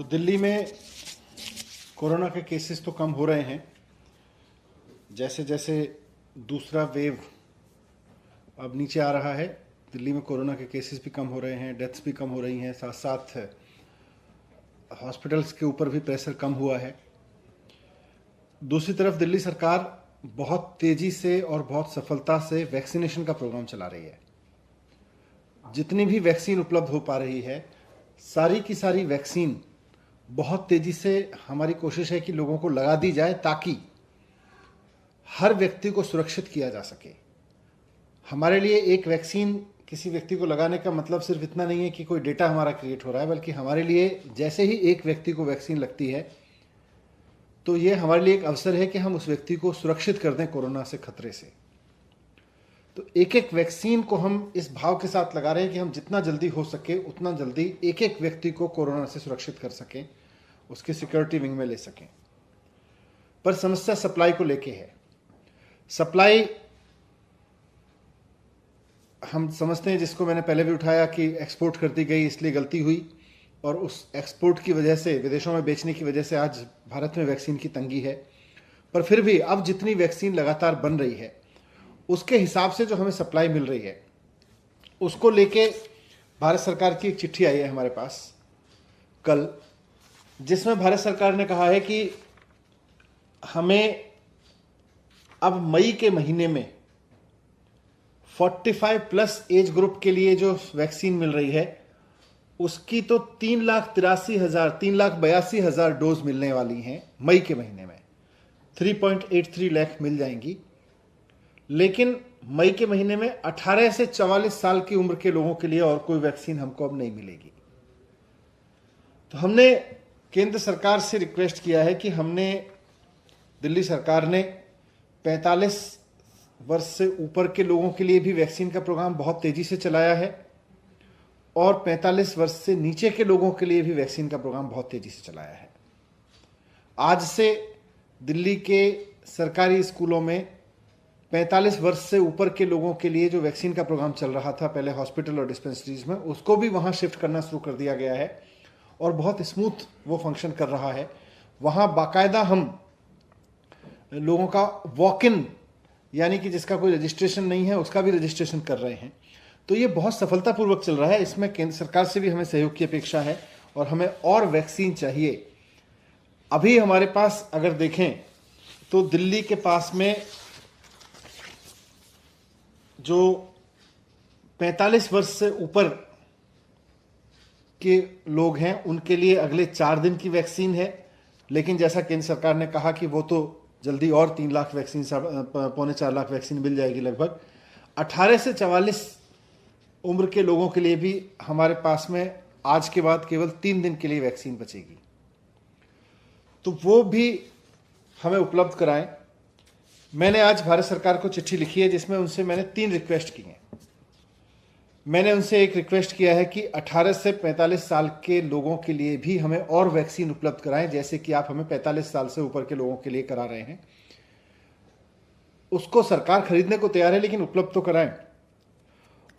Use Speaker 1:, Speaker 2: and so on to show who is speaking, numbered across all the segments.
Speaker 1: तो दिल्ली में कोरोना के केसेस तो कम हो रहे हैं। जैसे जैसे दूसरा वेव अब नीचे आ रहा है, दिल्ली में कोरोना के केसेस भी कम हो रहे हैं, डेथ्स भी कम हो रही हैं, साथ साथ हॉस्पिटल्स के ऊपर भी प्रेशर कम हुआ है। दूसरी तरफ दिल्ली सरकार बहुत तेज़ी से और बहुत सफलता से वैक्सीनेशन का प्रोग्राम चला रही है। जितनी भी वैक्सीन उपलब्ध हो पा रही है, सारी की सारी वैक्सीन बहुत तेज़ी से हमारी कोशिश है कि लोगों को लगा दी जाए ताकि हर व्यक्ति को सुरक्षित किया जा सके। हमारे लिए एक वैक्सीन किसी व्यक्ति को लगाने का मतलब सिर्फ इतना नहीं है कि कोई डेटा हमारा क्रिएट हो रहा है, बल्कि हमारे लिए जैसे ही एक व्यक्ति को वैक्सीन लगती है तो ये हमारे लिए एक अवसर है कि हम उस व्यक्ति को सुरक्षित कर दें कोरोना से खतरे से। तो एक एक वैक्सीन को हम इस भाव के साथ लगा रहे हैं कि हम जितना जल्दी हो सके उतना जल्दी एक एक व्यक्ति को कोरोना से सुरक्षित कर सकें, उसकी सिक्योरिटी विंग में ले सकें। पर समस्या सप्लाई को लेके है। सप्लाई हम समझते हैं, जिसको मैंने पहले भी उठाया, कि एक्सपोर्ट कर दी गई इसलिए गलती हुई, और उस एक्सपोर्ट की वजह से, विदेशों में बेचने की वजह से आज भारत में वैक्सीन की तंगी है। पर फिर भी अब जितनी वैक्सीन लगातार बन रही है उसके हिसाब से जो हमें सप्लाई मिल रही है उसको लेके भारत सरकार की एक चिट्ठी आई है हमारे पास कल, जिसमें भारत सरकार ने कहा है कि हमें अब मई के महीने में 45+ एज ग्रुप के लिए जो वैक्सीन मिल रही है उसकी तो 3,82,000 डोज मिलने वाली हैं। मई के महीने में 3.83 लाख मिल जाएंगी। लेकिन मई के महीने में 18 से 44 साल की उम्र के लोगों के लिए और कोई वैक्सीन हमको अब नहीं मिलेगी। तो हमने केंद्र सरकार से रिक्वेस्ट किया है कि दिल्ली सरकार ने 45 वर्ष से ऊपर के लोगों के लिए भी वैक्सीन का प्रोग्राम बहुत तेजी से चलाया है, और 45 वर्ष से नीचे के लोगों के लिए भी वैक्सीन का प्रोग्राम बहुत तेजी से चलाया है। आज से दिल्ली के सरकारी स्कूलों में 45 वर्ष से ऊपर के लोगों के लिए जो वैक्सीन का प्रोग्राम चल रहा था पहले हॉस्पिटल और डिस्पेंसरीज में, उसको भी वहां शिफ्ट करना शुरू कर दिया गया है और बहुत स्मूथ वो फंक्शन कर रहा है। वहां बाकायदा हम लोगों का वॉक इन, यानी कि जिसका कोई रजिस्ट्रेशन नहीं है उसका भी रजिस्ट्रेशन कर रहे हैं। तो ये बहुत सफलतापूर्वक चल रहा है। इसमें केंद्र सरकार से भी हमें सहयोग की अपेक्षा है और हमें और वैक्सीन चाहिए। अभी हमारे पास अगर देखें तो दिल्ली के पास में जो 45 वर्ष से ऊपर के लोग हैं उनके लिए अगले 4 दिन की वैक्सीन है, लेकिन जैसा केंद्र सरकार ने कहा कि वो तो जल्दी और 3 लाख वैक्सीन, 3.25 लाख वैक्सीन मिल जाएगी लगभग। 18 से 44 उम्र के लोगों के लिए भी हमारे पास में आज के बाद केवल 3 दिन के लिए वैक्सीन बचेगी, तो वो भी हमें उपलब्ध कराएं। मैंने आज भारत सरकार को चिट्ठी लिखी है जिसमें उनसे मैंने 3 रिक्वेस्ट की हैं। मैंने उनसे एक रिक्वेस्ट किया है कि 18 से 45 साल के लोगों के लिए भी हमें और वैक्सीन उपलब्ध कराएं, जैसे कि आप हमें 45 साल से ऊपर के लोगों के लिए करा रहे हैं। उसको सरकार खरीदने को तैयार है, लेकिन उपलब्ध तो कराएं,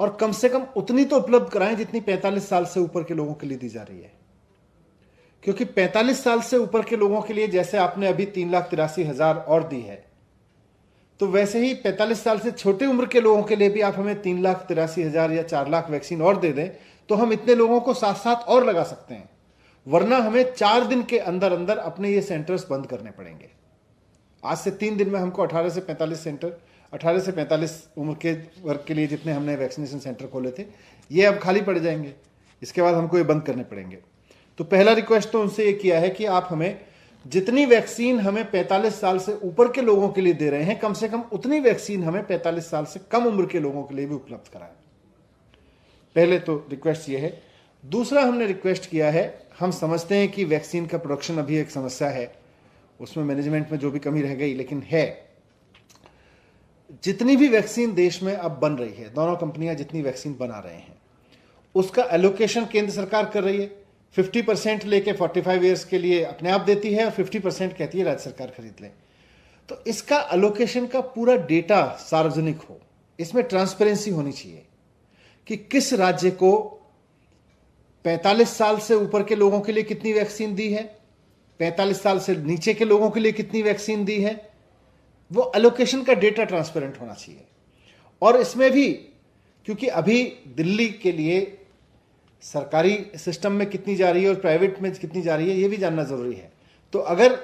Speaker 1: और कम से कम उतनी तो उपलब्ध कराएं जितनी 45 साल से ऊपर के लोगों के लिए दी जा रही है। क्योंकि 45 साल से ऊपर के लोगों के लिए जैसे आपने अभी 3,83,000 और दी है, तो वैसे ही 45 साल से छोटे उम्र के लोगों के लिए भी आप हमें 3,83,000 या 4 लाख वैक्सीन और दे दें तो हम इतने लोगों को साथ साथ और लगा सकते हैं। वरना हमें 4 दिन के अंदर अंदर अपने ये सेंटर्स बंद करने पड़ेंगे। आज से 3 दिन में हमको 18 से 45 सेंटर, 18 से 45 उम्र के वर्ग के लिए जितने हमने वैक्सीनेशन सेंटर खोले थे, ये अब खाली पड़ जाएंगे। इसके बाद हमको ये बंद करने पड़ेंगे। तो पहला रिक्वेस्ट तो उनसे ये किया है कि आप हमें जितनी वैक्सीन हमें 45 साल से ऊपर के लोगों के लिए दे रहे हैं, कम से कम उतनी वैक्सीन हमें 45 साल से कम उम्र के लोगों के लिए भी उपलब्ध कराएं। पहले तो रिक्वेस्ट ये है। दूसरा हमने रिक्वेस्ट किया है, हम समझते हैं कि वैक्सीन का प्रोडक्शन अभी एक समस्या है, उसमें मैनेजमेंट में जो भी कमी रह गई, लेकिन है। जितनी भी वैक्सीन देश में अब बन रही है, दोनों कंपनियां जितनी वैक्सीन बना रहे हैं, उसका एलोकेशन केंद्र सरकार कर रही है। 50% लेके 45 ईयर्स के लिए अपने आप देती है और 50% कहती है राज्य सरकार खरीद ले। तो इसका एलोकेशन का पूरा डेटा सार्वजनिक हो, इसमें ट्रांसपेरेंसी होनी चाहिए कि किस राज्य को 45 साल से ऊपर के लोगों के लिए कितनी वैक्सीन दी है, 45 साल से नीचे के लोगों के लिए कितनी वैक्सीन दी है, वो एलोकेशन का डेटा ट्रांसपेरेंट होना चाहिए। और इसमें भी क्योंकि अभी दिल्ली के लिए सरकारी सिस्टम में कितनी जा रही है और प्राइवेट में कितनी जा रही है, ये भी जानना जरूरी है। तो अगर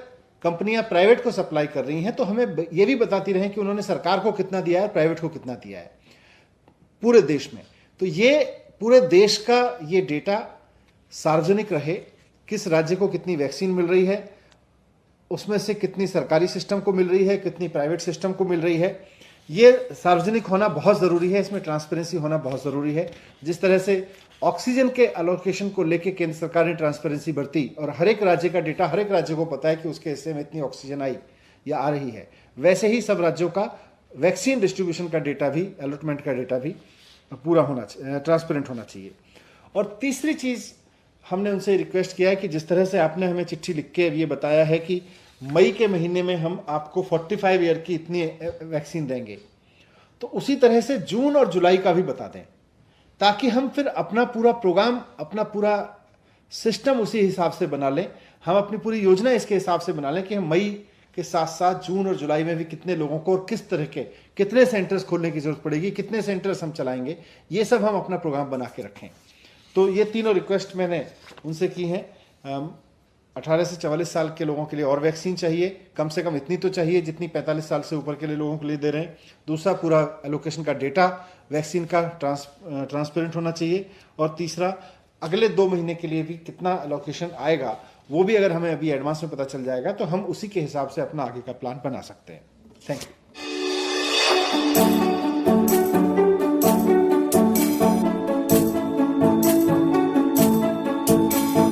Speaker 1: कंपनियां प्राइवेट को सप्लाई कर रही हैं तो हमें ये भी बताती रहें कि उन्होंने सरकार को कितना दिया है, प्राइवेट को कितना दिया है पूरे देश में। तो ये पूरे देश का ये डेटा सार्वजनिक रहे, किस राज्य को कितनी वैक्सीन मिल रही है, उसमें से कितनी सरकारी सिस्टम को मिल रही है, कितनी प्राइवेट सिस्टम को मिल रही है, ये सार्वजनिक होना बहुत ज़रूरी है। इसमें ट्रांसपेरेंसी होना बहुत ज़रूरी है। जिस तरह से ऑक्सीजन के एलोकेशन को लेके केंद्र सरकार ने ट्रांसपेरेंसी बरती और हर एक राज्य का डेटा हर एक राज्य को पता है कि उसके हिस्से में इतनी ऑक्सीजन आई या आ रही है, वैसे ही सब राज्यों का वैक्सीन डिस्ट्रीब्यूशन का डेटा भी, अलॉटमेंट का डेटा भी पूरा होना चाहिए, ट्रांसपेरेंट होना चाहिए। और तीसरी चीज़ हमने उनसे रिक्वेस्ट किया है कि जिस तरह से आपने हमें चिट्ठी लिख के ये बताया है कि मई के महीने में हम आपको 45 ईयर की इतनी वैक्सीन देंगे, तो उसी तरह से जून और जुलाई का भी बता दें, ताकि हम फिर अपना पूरा प्रोग्राम, अपना पूरा सिस्टम उसी हिसाब से बना लें, हम अपनी पूरी योजना इसके हिसाब से बना लें कि हम मई के साथ साथ जून और जुलाई में भी कितने लोगों को और किस तरह के कितने सेंटर्स खोलने की जरूरत पड़ेगी, कितने सेंटर्स हम चलाएंगे, ये सब हम अपना प्रोग्राम बना के रखें। तो ये तीनों रिक्वेस्ट मैंने उनसे की हैं। 18 से 44 साल के लोगों के लिए और वैक्सीन चाहिए, कम से कम इतनी तो चाहिए जितनी 45 साल से ऊपर के लिए लोगों के लिए दे रहे हैं। दूसरा, पूरा एलोकेशन का डेटा वैक्सीन का ट्रांसपेरेंट होना चाहिए। और तीसरा, अगले 2 महीने के लिए भी कितना एलोकेशन आएगा वो भी अगर हमें अभी एडवांस में पता चल जाएगा तो हम उसी के हिसाब से अपना आगे का प्लान बना सकते हैं। Thank you.